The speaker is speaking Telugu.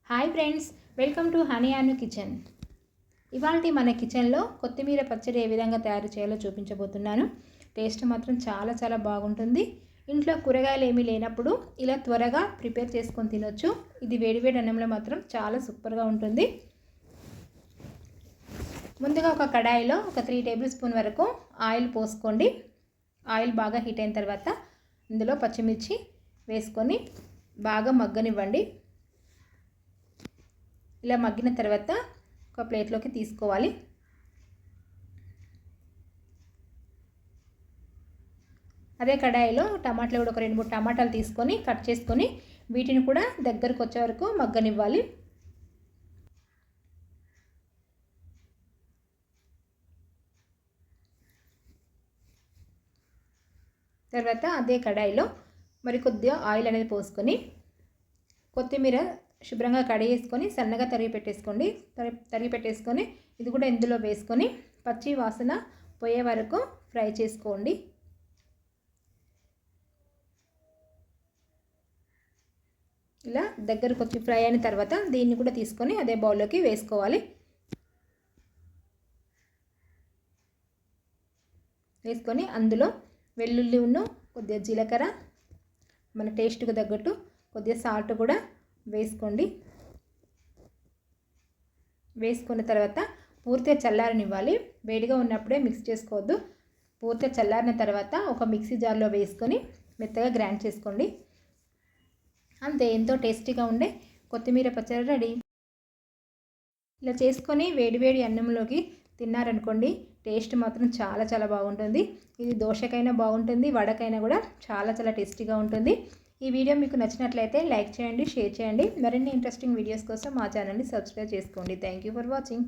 Hi friends, welcome to honey Anu kitchen. ఇవాళ మన కిచెన్లో కొత్తిమీర పచ్చడి ఏ విధంగా తయారు చేయాలో చూపించబోతున్నాను. టేస్ట్ మాత్రం చాలా బాగుంటుంది. ఇంట్లో కూరగాయలు ఏమీ లేనప్పుడు ఇలా త్వరగా ప్రిపేర్ చేసుకొని తినొచ్చు. ఇది వేడివేడి అన్నంలో మాత్రం చాలా సూపర్గా ఉంటుంది. ముందుగా ఒక కడాయిలో ఒక 3 టేబుల్ స్పూన్ వరకు ఆయిల్ పోసుకోండి. ఆయిల్ బాగా హీట్ అయిన తర్వాత ఇందులో పచ్చిమిర్చి వేసుకొని బాగా మగ్గనివ్వండి. ఇలా మగ్గిన తర్వాత ఒక ప్లేట్లోకి తీసుకోవాలి. అదే కడాయిలో టమాటాలు కూడా ఒక 2-3 టమాటాలు తీసుకొని కట్ చేసుకొని వీటిని కూడా దగ్గరకు వచ్చే వరకు మగ్గనివ్వాలి. తర్వాత అదే కడాయిలో మరి కొద్దిగా ఆయిల్ అనేది పోసుకొని కొత్తిమీర శుభ్రంగా కడిగేసుకొని సన్నగా తరిగి పెట్టేసుకొని ఇది కూడా ఇందులో వేసుకొని పచ్చి వాసన పోయే వరకు ఫ్రై చేసుకోండి. ఇలా దగ్గరకు వచ్చి ఫ్రై అయిన తర్వాత దీన్ని కూడా తీసుకొని అదే బౌల్లోకి వేసుకోవాలి. వేసుకొని అందులో వెల్లుల్లి కొద్దిగా జీలకర్ర, మన టేస్ట్కి తగ్గట్టు కొద్దిగా సాల్ట్ కూడా వేసుకోండి. వేసుకున్న తర్వాత పూర్తిగా చల్లారనివ్వాలి. వేడిగా ఉన్నప్పుడే మిక్స్ చేసుకోవద్దు. పూర్తిగా చల్లారిన తర్వాత ఒక మిక్సీ జార్లో వేసుకొని మెత్తగా గ్రైండ్ చేసుకోండి. అంతే, ఎంతో టేస్టీగా ఉండే కొత్తిమీర పచ్చడి రెడీ. ఇలా చేసుకొని వేడివేడి అన్నంలోకి తిన్నారనుకోండి, టేస్ట్ మాత్రం చాలా బాగుంటుంది. ఇది దోశకైనా బాగుంటుంది, వడకైనా కూడా చాలా టేస్టీగా ఉంటుంది. ఈ వీడియో మీకు నచ్చినట్లయితే లైక్ చేయండి, షేర్ చేయండి. మరిన్ని ఇంట్రెస్టింగ్ వీడియోస్ కోసం మా ఛానల్ని సబ్స్క్రైబ్ చేసుకోండి. Thank you for watching.